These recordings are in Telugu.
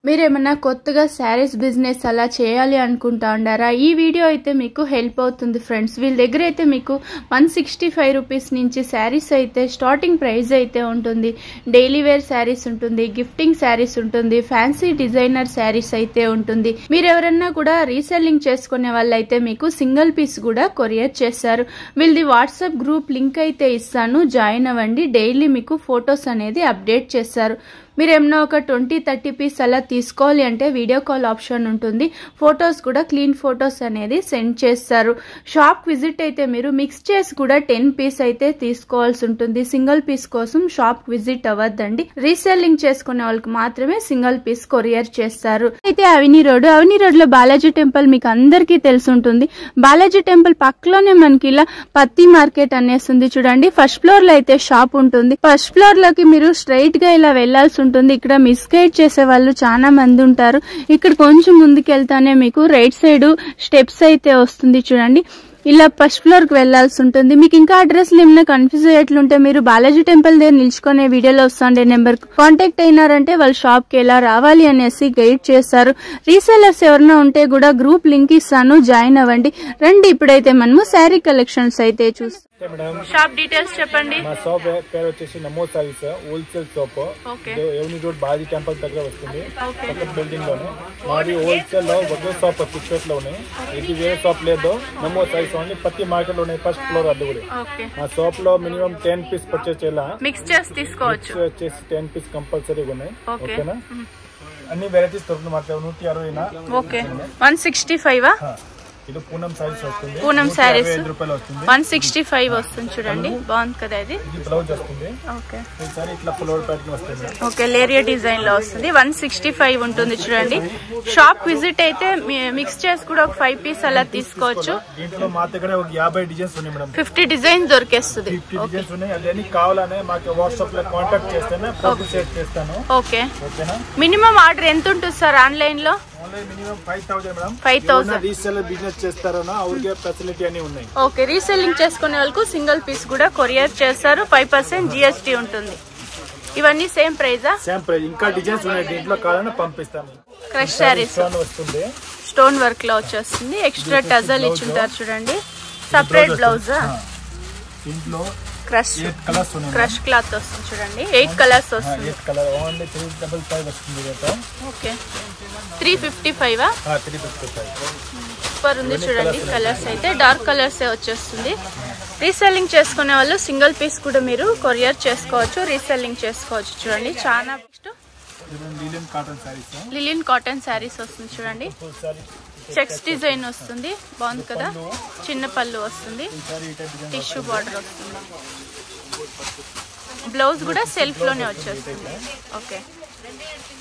మీరేమన్నా కొత్తగా శారీస్ బిజినెస్ అలా చేయాలి అనుకుంటా ఉండారా? ఈ వీడియో అయితే మీకు హెల్ప్ అవుతుంది ఫ్రెండ్స్. వీళ్ళ దగ్గర అయితే మీకు 165 రూపీస్ నుంచి శారీస్ అయితే స్టార్టింగ్ ప్రైస్ అయితే ఉంటుంది. డైలీ వేర్ శారీస్ ఉంటుంది, గిఫ్టింగ్ శారీస్ ఉంటుంది, ఫ్యాన్సీ డిజైనర్ శారీస్ అయితే ఉంటుంది. మీరు ఎవరన్నా కూడా రీసెల్లింగ్ చేసుకునే వాళ్ళైతే మీకు సింగిల్ పీస్ కూడా కొరియర్ చేస్తారు. వీళ్ళది వాట్సాప్ గ్రూప్ లింక్ అయితే ఇస్తాను, జాయిన్ అవ్వండి. డైలీ మీకు ఫొటోస్ అనేది అప్డేట్ చేస్తారు. మీరు ఏమన్నా ఒక 20-30 పీస్ అలా తీసుకోవాలి అంటే వీడియో కాల్ ఆప్షన్ ఉంటుంది. ఫొటోస్ కూడా క్లీన్ ఫొటోస్ అనేది సెండ్ చేస్తారు. షాప్ విజిట్ అయితే మీరు మిక్స్ చేసి కూడా 10 పీస్ అయితే తీసుకోవాల్సి ఉంటుంది. సింగిల్ పీస్ కోసం షాప్ విజిట్ అవ్వద్దండి. రీసెల్లింగ్ చేసుకునే వాళ్ళకి మాత్రమే సింగిల్ పీస్ కొరియర్ చేస్తారు. అయితే అవినీ రోడ్ లో బాలాజీ టెంపుల్ మీకు అందరికీ తెలిసి ఉంటుంది. బాలాజీ టెంపుల్ పక్కలోనే మనకి ఇలా పత్తి మార్కెట్ అనేసి ఉంది చూడండి. ఫస్ట్ ఫ్లోర్ లో అయితే షాప్ ఉంటుంది. ఫస్ట్ ఫ్లోర్ లోకి మీరు స్ట్రైట్ గా ఇలా వెళ్లాల్సి ఉంటుంది. ఇక్కడ మిస్గైడ్ చేసే వాళ్ళు చాలా మంది ఉంటారు. ఇక్కడ కొంచెం ముందుకెళ్తానే మీకు రైట్ సైడ్ స్టెప్స్ అయితే వస్తుంది చూడండి. ఇలా ఫస్ట్ ఫ్లోర్ కి వెళ్లాల్సి ఉంటుంది. మీకు ఇంకా అడ్రస్ ఏమైనా కన్ఫ్యూజ్ అయ్యేట్లుంటే మీరు బాలాజీ టెంపుల్ దగ్గర నిల్చుకునే వీడియోలో వస్తుండే నెంబర్ కాంటాక్ట్ అయినారంటే వాళ్ళ షాప్ కి ఎలా రావాలి అనేసి గైడ్ చేస్తారు. రీసెలర్స్ ఎవరైనా ఉంటే కూడా గ్రూప్ లింక్ ఇస్తాను, జాయిన్ అవ్వండి. రండి ఇప్పుడైతే మనము శారీ కలెక్షన్స్ అయితే చూస్తాం. షాప్ డీటెయిల్స్ చెప్పండి. మా షాప్ పేరు వచ్చేసి నమో సారీస్ హోల్సేల్ షాప్. ఎవని రోడ్ బాలాజీ టెంపుల్ దగ్గర వస్తుంది, పక్క బిల్డింగ్ లోనే. మాది హోల్సేల్ లో ఒకే షాప్ ఫిక్స్ లో ఉన్నాయి. ఇది వేరే షాప్ లేదు. నమో సారీస్ ఓన్లీ పత్తి మార్కెట్ లో ఉన్నాయి, ఫస్ట్ ఫ్లోర్ అడ్డు కూడా. మా షాప్ లో మినిమం 10 పీస్ పర్చేస్ చేయాలా, మిక్స్ చేసి తీసుకోవచ్చు. 10 పీస్ కంపల్సరీగా ఉన్నాయి. ఓకేనా? అన్ని వెరైటీస్ దొరుకుతుంది. మాకు 160 165 ఇది పూనం సారీస్ వస్తుంది. పూనం సారీస్ 165 వస్తుంది చూడండి. బాగుంది కదా ఇది. బ్లౌజ్ వస్తుంది. ఇట్లా ఫ్లోర్ ప్యాటర్న్ వస్తుంది. ఓకే, లేరియా డిజైన్ లో వస్తుంది. 165 ఉంటుంది చూడండి. షాప్ విజిట్ అయితే మిక్స్ చేసి కూడా ఒక 5 పీస్ అలా తీసుకోవచ్చు. దీంట్లో మా దగ్గర ఒక 50 డిజైన్స్ ఉన్నాయి మేడం. 50 డిజైన్స్ దొరికేస్తుంది. 50 డిజైన్స్ ఉన్నాయి. అదే కావాలనే మాకు వాట్సాప్ లో కాంటాక్ట్ చేస్తేనే ఫోటో షేర్ చేస్తాను. ఓకే, మినిమం ఆర్డర్ ఎంత ఉంటుంది సార్ ఆన్లైన్ లో? Minimum 5000 madam. 5000 రీసెల్లర్ బిజినెస్ చేస్తారనా అవరికి ఫెసిలిటీ అన్ని ఉన్నాయి. ఓకే, రీసెల్లింగ్ చేసుకునే వాళ్ళకు సింగిల్ పీస్ కూడా కొరియర్ చేస్తారు. 5% GST ఉంటుంది. ఇవన్నీ సేమ్ ప్రైజా? Same price. ఇంకా డిజైన్స్ ఉన్నాయి దీంట్లో, కావాలన్నా పంపిస్తాను. క్రష్ సారీస్ వస్తుంది, స్టోన్ వర్క్ లో వచ్చేస్తుంది. ఎక్స్ట్రా టజల్ ఇచ్చుంటారు చూడండి. Separate blouse. దీంట్లో క్రష్ క్లాత్ వస్తుంది చూడండి. 8 కలర్స్ వస్తుంది. 8 కలర్ ఓన్లీ 355 వస్తుంది. ఓకే, 355 సూపర్ ఉంది చూడండి. కలర్స్ అయితే డార్క్ కలర్స్ వచ్చేస్తుంది. రీసెల్లింగ్ చేసుకునే వాళ్ళు సింగిల్ పీస్ కూడా మీరు కొరియర్ చేసుకోవచ్చు, రీసెల్లింగ్ చేసుకోవచ్చు చూడండి. చాలా లిలియన్ కాటన్ శారీస్ వస్తుంది చూడండి. చెక్స్ డిజైన్ వస్తుంది, బాగుంది కదా. చిన్న పళ్ళు వస్తుంది, టిష్యూ బార్డర్ వస్తుంది. బ్లౌజ్ కూడా సెల్ఫ్ లోనే వచ్చేస్తుంది. ఓకే,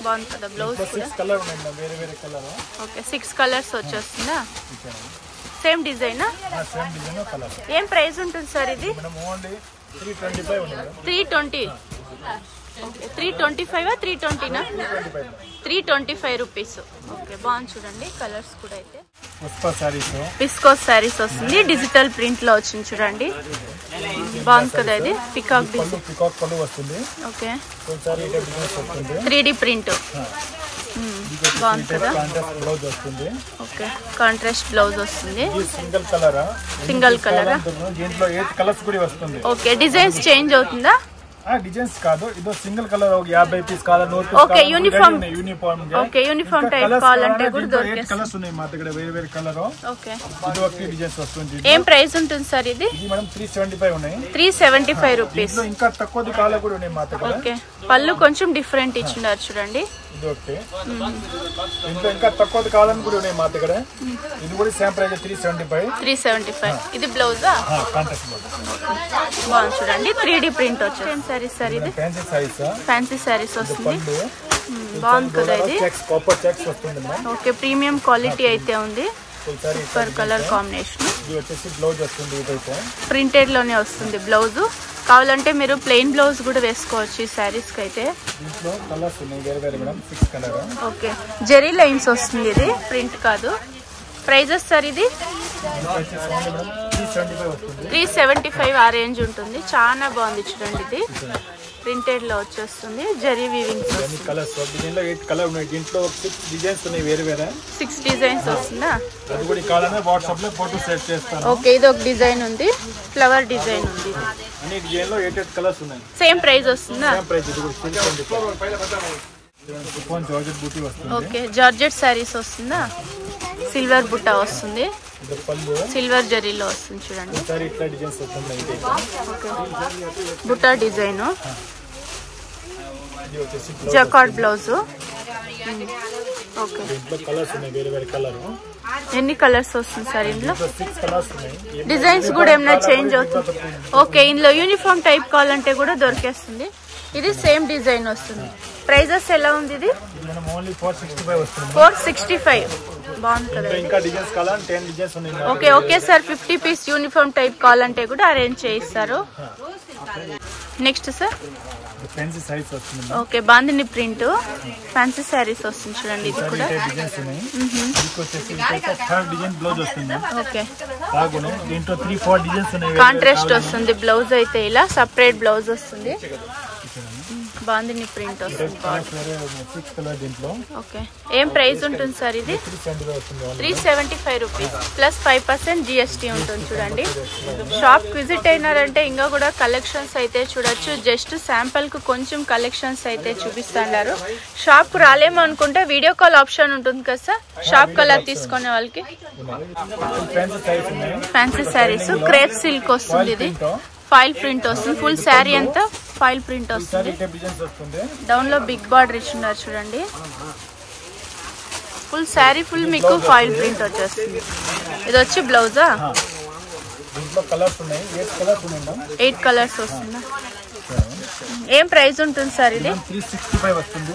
బాగుంది కదా బ్లౌజ్ కూడా. ఓకే, 6 కలర్స్ వచ్చేస్తుందా? సేమ్ డిజైనా? ఏం ప్రైస్ ఉంటుంది సార్ ఇది? 320. ఓకే, 325 320నా? 325 రూపీస్. ఓకే, బాగుంది చూడండి. కలర్స్ కూడా అయితే విస్కోస్ శారీస్ వస్తుంది. డిజిటల్ ప్రింట్ లో వచ్చింది చూడండి. బాగుంది కదా ఇది. Peacock design. Okay, 3D print. బాగుంది కదా. ఓకే, కాంట్రాస్ట్ బ్లౌజ్ వస్తుంది. సింగిల్ కలరా? ఓకే, డిజైన్స్ చేంజ్ అవుతుందా? డిజైన్స్ కాదు, ఇది సింగిల్ కలర్. 50 పీస్ కావాలా, 100 piece okay, uniform. Okay, uniform type కావాలంటే కూడా దొరుకుతాయి. కలర్స్ ఉన్నాయి మా దగ్గర, వేరే వేరే కలర్. ఓకే, ఇది ఒకటి డిజైన్స్ వస్తుంది. ఏం ప్రైస్ ఉంటుంది సార్ ఇది? ఇది మేడం 375 ఉన్నాయి. 375 రూపీస్. ఇంకా తక్కువది కావాలా కూడా ఉన్నాయి మా దగ్గర. ఓకే, పళ్ళు కొంచెం డిఫరెంట్ ఇచ్చినారు చూడండి. ఇది ఒకటి. ఇంట్లో ఇంకా తక్కువది కావాలని కూడా ఉన్నాయి మా దగ్గర. ఇది కూడా సేమ్ ప్రైస్ 375. ఇది బ్లౌజా? Contrast blouse. బాగుంది చూడండి. 3D ప్రింట్ వచ్చేది. సారీస్ సార్ ఇది ఫ్యాన్సీ సారీస్ వస్తుంది. బాగుంది కదా ఇది. ఓకే, ప్రీమియం క్వాలిటీ అయితే ఉంది. Super colour combination. ప్రింటెడ్ లోనే వస్తుంది బ్లౌజ్. కావాలంటే మీరు ప్లెయిన్ బ్లౌజ్ కూడా వేసుకోవచ్చు ఈ సారీస్ కి అయితే. ఓకే, జెరీ లైన్స్ వస్తుంది. ఇది ప్రింట్ కాదు. ప్రైజెస్ సార్ ఇది 375 ఆ రేంజ్ ఉంటుంది. చాలా బాగుంది చూడండి ఇది. ప్రింటెడ్ లో వచ్చేస్తుంది జరీ వీవింగ్ కలర్స్ దీనిలో 8 కలర్ ఉన్నాయి దీంట్లో 6 డిజైన్స్ ఉన్నాయి వేరే వేరే 6 డిజైన్స్ వస్తుందా అది కూడా కావాలన్నా వాట్సాప్ లో ఫోటో సెట్ చేస్తాను ఓకే ఇది ఒక డిజైన్ ఉంది ఫ్లవర్ డిజైన్ ఉంది అన్ని డిజైన్ లో 8 కలర్స్ ఉన్నాయి సేమ్ ప్రైస్ వస్తుందా సేమ్ ప్రైస్ ఇది కూడా జార్జెట్ బూటీ వస్తుంది ఓకే జార్జెట్ సారీస్ వస్తుందా సిల్వర్ బుట్ట వస్తుంది సిల్వర్ జరీలో వస్తుంది చూడండి ఇట్లా డిజైన్స్ వస్తున్నాయి బుట్ట design jacquard blouse okay colours ఉన్నాయి వేరే వేరే కలర్ ఎన్ని కలర్స్ వస్తుంది సార్ ఇందులో 6 కలర్స్ ఉన్నాయి డిజైన్స్ కూడా ఏమైనా చేంజ్ అవుతుంది ఓకే ఇందులో యూనిఫామ్ టైప్ కావాలంటే కూడా దొరికేస్తుంది ఇది సేమ్ డిజైన్ వస్తుంది ప్రైజెస్ ఎలా ఉంది ఇది మనం ఓన్లీ 465 వస్తుంది 465 బాగుంది కదా ఇంకా డిజైన్స్ కావాలంటే 10 డిజైన్స్ ఉన్నాయి okay okay sir 50 piece uniform type కావాలంటే కూడా అరేంజ్ చేయిస్తారు నెక్స్ట్ సార్ ఫ్యాన్సీ సారీస్ వస్తుంది okay bandhani print fancy sarees వస్తుంది చూడండి ఇది కూడా డిజైన్స్ ఉన్నాయి ఇది వచ్చేసి థర్డ్ డిజైన్ బ్లౌజ్ వస్తుంది ఓకే బాగునే దీంట్లో 3-4 డిజైన్స్ ఉన్నాయి కాంట్రాస్ట్ వస్తుంది బ్లౌజ్ అయితే ఇలా సెపరేట్ బ్లౌజ్ వస్తుంది బాందిని ప్రింట్ వస్తుంది 6 కలర్ దీంట్లో ఓకే ఏం ప్రైస్ ఉంటుంది సార్ ఇది 375 రూపీస్ ప్లస్ 5% జిఎస్టీ ఉంటుంది చూడండి షాప్ విజిట్ అయినారంటే ఇంకా కూడా కలెక్షన్స్ అయితే చూడొచ్చు జస్ట్ శాంపుల్ కు కొంచెం కలెక్షన్స్ అయితే చూపిస్తున్నారు షాప్ కు రాలేము అనుకుంటే వీడియో కాల్ ఆప్షన్ ఉంటుంది కదా సార్ షాప్ కలర్ తీసుకునే వాళ్ళకి ఫ్యాన్సీ సారీస్ క్రేప్ సిల్క్ వస్తుంది ఇది ఫైల్ ప్రింట్ వస్తుంది ఫుల్ శారీ అంతా ఫైల్ ప్రింట్ వస్తుంది డౌన్ లో బిగ్ బార్డర్ ఇచ్చున్నారు చూడండి ఫుల్ శారీ ఫుల్ మీకు ఫైల్ ప్రింట్ వచ్చేస్తుంది ఇది వచ్చి బ్లౌజా 8 కలర్స్ వస్తుందా ఏం ప్రైస్ ఉంటుంది సార్ ఇది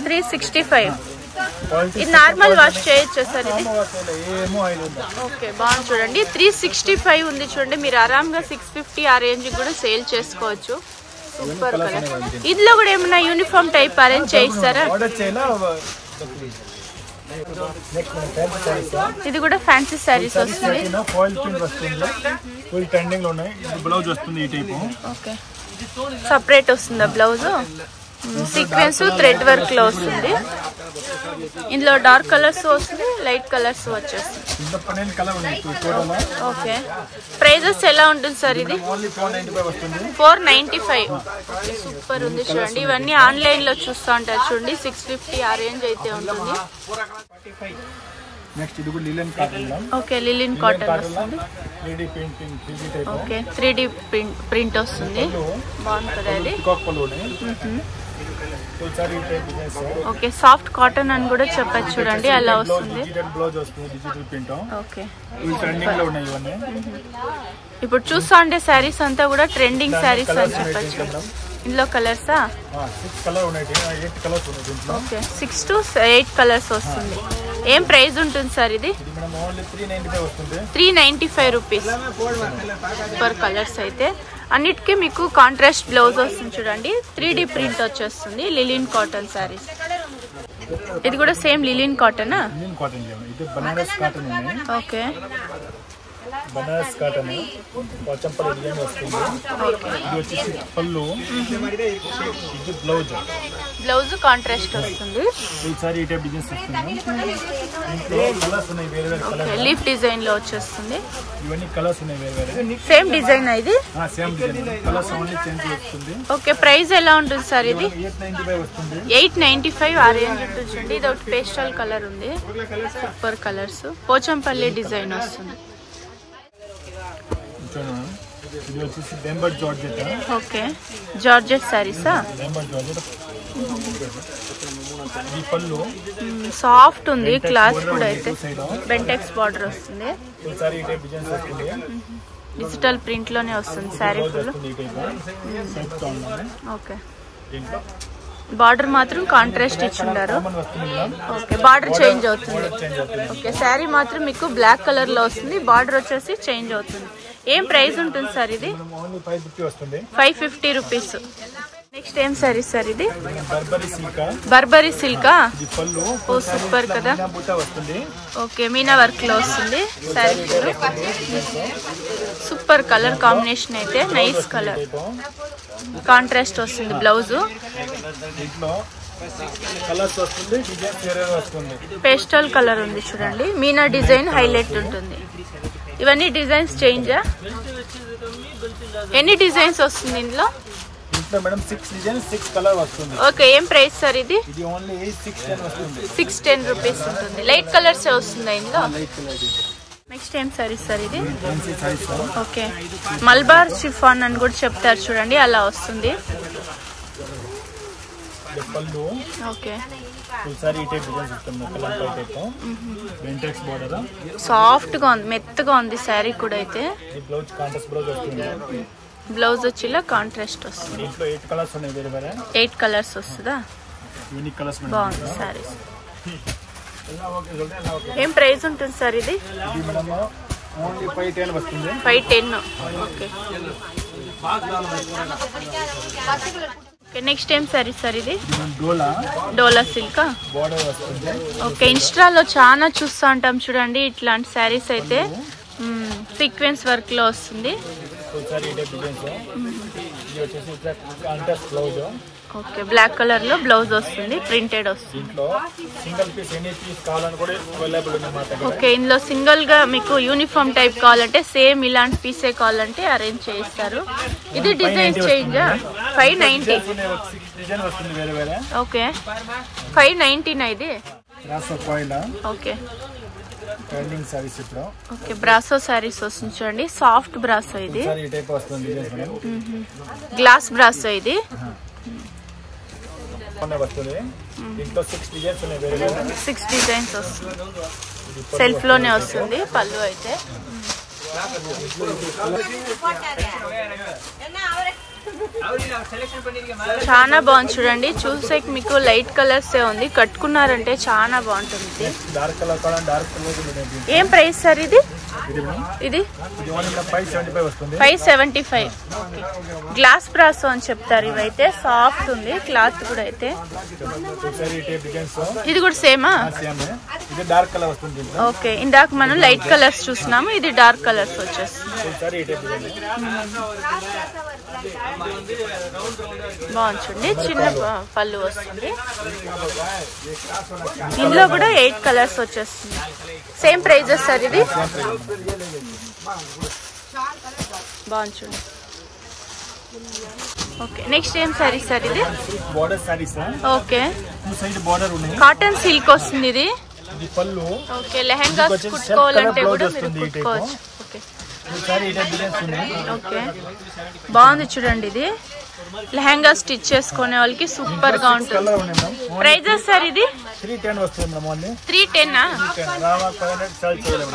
365 ఇది నార్మల్ వాష్ చేయొచ్చు సార్ ఇది ఓకే బాగుంది చూడండి 365 ఉంది చూడండి మీరు ఆరాంగా 650 ఆ రేంజ్ కూడా సేల్ చేసుకోవచ్చు సూపర్ కలర్ ఇందులో కూడా ఏమైనా యూనిఫామ్ టైప్ అరేంజ్ చేయిస్తారా ఇది కూడా ఫ్యాన్సీ సారీస్ వస్తుంది ఓకే సపరేట్ వస్తుందా బ్లౌజ్ సీక్వెన్స్ థ్రెడ్ వర్క్ లో వస్తుంది ఇందులో డార్క్ కలర్స్ వస్తుంది లైట్ కలర్స్ వచ్చేస్తుంది ఓకే ప్రైజెస్ ఎలా ఉంటుంది సార్ ఇది 495 సూపర్ ఉంది చూడండి ఇవన్నీ ఆన్లైన్ లో చూస్తూ ఉంటారు చూడండి 650 ఆ రేంజ్ అయితే ఉంటుంది నెక్స్ట్ ఇది కూడా linen cotton okay linen cotton వస్తుంది 3D painting 3D type okay 3D print వస్తుంది బాగుంది కదా ఇది ఓకే సాఫ్ట్ కాటన్ అని కూడా చెప్పచ్చు చూడండి అలా వస్తుంది ఓకే ఇప్పుడు చూస్తా ఉండే శారీస్ అంతా కూడా ట్రెండింగ్ శారీస్ అని చెప్పచ్చు ఇందులో కలర్సా ఓకే 6 to 8 కలర్స్ వస్తుంది ఏం ప్రైస్ ఉంటుంది సార్ ఇది 395 రూపీస్ పర్ కలర్స్ అయితే అన్నిటికీ మీకు కాంట్రాస్ట్ బ్లౌజ్ వస్తుంది చూడండి 3D ప్రింట్ వచ్చేస్తుంది లిలిన్ కాటన్ సారీస్ ఇది కూడా సేమ్ లిలిన్ కాటనా okay Banaras cotton Pochampally design వస్తుంది ఇది వచ్చేసి పళ్ళు ఇది బ్లౌజ్ కాంట్రాస్ట్ వస్తుంది ఈసారి ఈ టైప్ డిజైన్స్ వస్తుంది ఇంట్లో కలర్స్ ఉన్నాయి వేరే వేరే కలర్ లీఫ్ డిజైన్ లో వచ్చేస్తుంది ఇవన్నీ కలర్స్ ఉన్నాయి వేరే వేరే సేమ్ డిజైన్ ఇది same design colours only change అవుతుంది ఓకే ప్రైస్ ఎలా ఉంటుంది సార్ ఇది 895 వస్తుంది 895 ఆ రేంజ్ ఉంటుంది ఇది ఒకటి పేస్టల్ కలర్ ఉంది సూపర్ కలర్స్ పోచంపల్లి డిజైన్ వస్తుంది ఇది వచ్చేసి బెంబర్ జార్జెట్ ఓకే జార్జెట్ సారీసా బెంబర్ జార్జెట్ ఈ పళ్ళు సాఫ్ట్ ఉంది క్లాత్ కూడా అయితే బెంటెక్స్ బార్డర్ వస్తుంది ఈసారి ఈ టైప్ డిజైన్స్ వస్తుంది డిజిటల్ ప్రింట్ లోనే వస్తుంది సారీ ఫుల్ ఓకే బార్డర్ మాత్రం కాంట్రాస్ట్ ఇచ్చిండారు ఓకే బార్డర్ చేంజ్ అవుతుంది ఓకే శారీ మాత్రం మీకు బ్లాక్ కలర్ లో వస్తుంది బార్డర్ వచ్చేసి చేంజ్ అవుతుంది ఏం ప్రైస్ ఉంటుంది సార్ ఇది 550 రూపీస్ నెక్స్ట్ ఏం సారీస్ సార్ ఇది బర్బరీ సిల్కా ఓ సూపర్ కదా ఓకే మీనా వర్క్ లో వస్తుంది శారీ సూపర్ కలర్ కాంబినేషన్ అయితే నైస్ కలర్ కాంట్రాస్ట్ వస్తుంది బ్లౌజ్. దీంట్లో కలర్స్ వస్తుంది, డిజైన్స్ వేరే వస్తుంది. పేస్టల్ కలర్ ఉంది చూడండి, మీనా డిజైన్ హైలైట్ ఉంటుంది. ఇవన్నీ డిజైన్స్ చేంజా? ఎన్ని డిజైన్స్ వస్తుంది ఇందులో? ఇంట్లో మేడం 6 డిజైన్స్ 6 కలర్ వస్తుంది. ఓకే, ఏం ప్రైస్ సార్ ఇది? ఇది ఓన్లీ 610 వస్తుంది. 610 రూపీస్ ఉంటుంది. లైట్ కలర్స్ వస్తుంది ఇందులో. నెక్స్ట్ ఏం సారీస్ సార్ ఇది? ఓకే, మల్బార్ షిఫాన్ అని కూడా చెప్తారు చూడండి, అలా వస్తుంది. ఓకే, సాఫ్ట్ గా ఉంది, మెత్తగా ఉంది శారీ కూడా. అయితే బ్లౌజ్ వచ్చి ఇలా కాంట్రాస్ట్ వస్తుంది. 8 కలర్స్ వస్తుందా? బాగుంది శారీస్. ఏం ప్రైస్ ఉంటుంది సార్ ఇది? 510. ఓకే, నెక్స్ట్ ఏం సారీస్ సార్ ఇది? డోలా సిల్క్. ఓకే, ఇన్స్టాలో చాలా చూస్తూ ఉంటాం చూడండి ఇట్లాంటి శారీస్. అయితే సీక్వెన్స్ వర్క్ లో వస్తుంది. ఓకే, బ్లాక్ కలర్ లో బ్లౌజ్ వస్తుంది, ప్రింటెడ్ వస్తుంది. ఓకే, ఇందులో సింగిల్ గా మీకు యూనిఫామ్ టైప్ కావాలంటే, సేమ్ ఇలాంటి పీసే కావాలంటే అరేంజ్ చేస్తారు. ఇది డిజైన్ చేంజ్. 590. ఓకే, 590 ఇది. ఓకే ఓకే, బ్రాసో సారీస్ వస్తుంది చూడండి, సాఫ్ట్ బ్రాసో. ఇది గ్లాస్ బ్రాసో. ఇది 6 డిజైన్స్ వస్తుంది. సెల్ఫ్ లోనే వస్తుంది పళ్ళు. అయితే చాలా బాగుంది చూడండి, చూసే మీకు లైట్ కలర్స్ ఉంది, కట్టుకున్నారంటే చాలా బాగుంటుంది. ఏం ప్రైస్ సార్ ఇది? ఇది 575. గ్లాస్ బ్రాసో అని చెప్తారు. ఇవైతే సాఫ్ట్ ఉంది క్లాత్ కూడా. అయితే ఇది కూడా సేమా? ఓకే, ఇందాక మనం లైట్ కలర్స్ చూసినాము, ఇది డార్క్ కలర్స్ వచ్చేస్తుంది. బాగుంది చూడండి, చిన్న పళ్ళు వస్తుంది. ఇందులో కూడా 8 కలర్స్ వచ్చేస్తుంది. సేమ్ ప్రైజెస్ సార్ ఇది? బాగుంది చూడండి. ఓకే, నెక్స్ట్ ఏం సారీ సార్ ఇది? ఓకే, కాటన్ సిల్క్ వస్తుంది ఇది. ఓకే, లెహంగాస్ కుట్టుకోవాలంటే కూడా మీరు కుట్టుకోవచ్చు. ఓకే ఓకే, బాగుంది చూడండి. ఇది లెహంగా స్టిచ్ చేసుకునే వాళ్ళకి సూపర్ గా ఉంటుంది. ప్రైజెస్ సార్ ఇది? 310.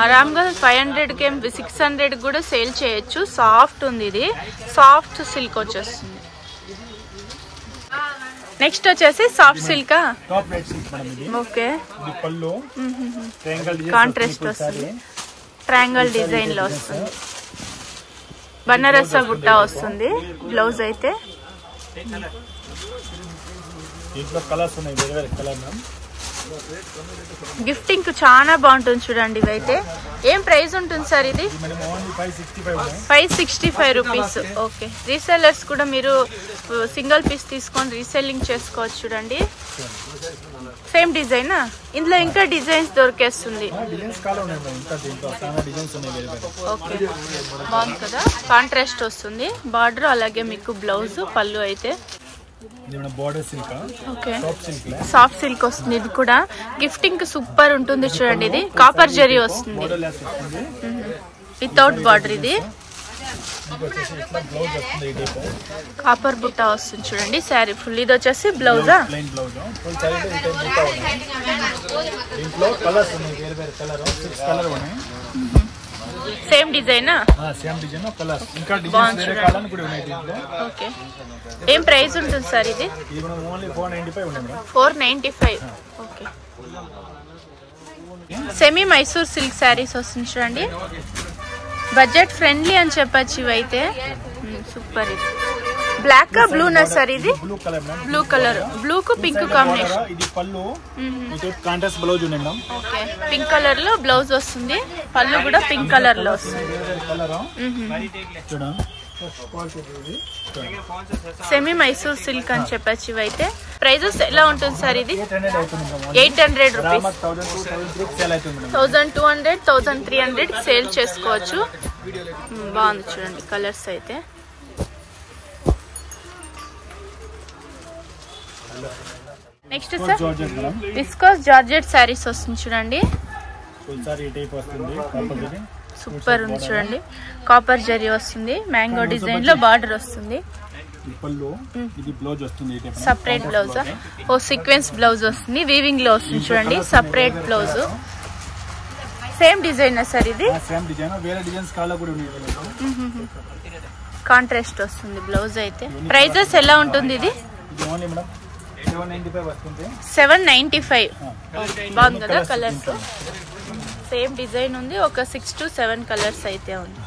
ఆరామ్గా 500 కి 600 కూడా సేల్ చేయొచ్చు. సాఫ్ట్ ఉంది, ఇది సాఫ్ట్ సిల్క్ వచ్చేస్తుంది. నెక్స్ట్ వచ్చేసి సాఫ్ట్ సిల్క్. ఓకే, కాంట్రాస్ట్ వస్తుంది, ట్రయాంగిల్ డిజైన్ లో వస్తుంది, బనారస్ బుట్ట వస్తుంది బ్లౌజ్. అయితే గిఫ్టింగ్ కు చాలా బాగుంటుంది చూడండి. ఇవైతే ఏం ప్రైస్ ఉంటుంది సార్ ఇది? 565 రూపీస్. ఓకే, రీసెల్లర్స్ కూడా మీరు సింగిల్ పీస్ తీసుకొని రీసెల్లింగ్ చేసుకోవచ్చు చూడండి. సేమ్ డిజైన్, ఇందులో ఇంకా డిజైన్స్ దొరికేస్తుంది. ఓకే, బాగుంది కదా, కాంట్రాస్ట్ వస్తుంది బార్డర్, అలాగే మీకు బ్లౌజ్ పళ్ళు. అయితే ఓకే, సాఫ్ట్ సిల్క్ వస్తుంది. ఇది కూడా గిఫ్టింగ్ కి సూపర్ ఉంటుంది చూడండి. ఇది కాపర్ జరీ వస్తుంది వితౌట్ బార్డర్. ఇది కాపర్ బుట్ట వస్తుంది చూడండి శారీ ఫుల్. ఇది వచ్చేసి బ్లౌజా? Same design. ఓకే, ఏం ప్రైస్ ఉంటుంది సార్ ఇది? 495. Okay, semi Mysore silk saris వస్తుంది చూడండి, బడ్జెట్ ఫ్రెండ్లీ అని చెప్పచ్చు. ఇవైతే సూపర్. ఇది బ్లాక్ బ్లూ నా సార్? ఇది బ్లూ కలర్, బ్లూ కు pink combination. Okay, pink colour లో బ్లౌజ్ వస్తుంది, పళ్ళు కూడా పింక్ కలర్ లో వస్తుంది. సెమీ మైసూర్ సిల్క్ అని చెప్పచ్చు. ఇవైతే ప్రైజెస్ ఎలా ఉంటుంది సార్? ఇది 800 రూపీస్, 1200, 1300 సేల్ చేసుకోవచ్చు. బాగుంది చూడండి కలర్స్ అయితే. Next sir viscose georgette saris వస్తుంది చూడండి. సూపర్ ఉంది చూడండి. కాపర్ జరీ వస్తుంది, మ్యాంగో డిజైన్ లో బార్డర్ వస్తుంది. సపరేట్ బ్లౌజ్, ఓ సీక్వెన్స్ బ్లౌజ్ వస్తుంది, వీవింగ్ లో వస్తుంది చూడండి. Separate blouse, same design sir ఇది. కాంట్రాస్ట్ వస్తుంది బ్లౌజ్ అయితే. ప్రైజెస్ ఎలా ఉంటుంది? ఇది 795. బాగుంది కదా కలర్స్. సేమ్ డిజైన్ ఉంది, ఒక 6 to 7 కలర్స్ అయితే ఉంది.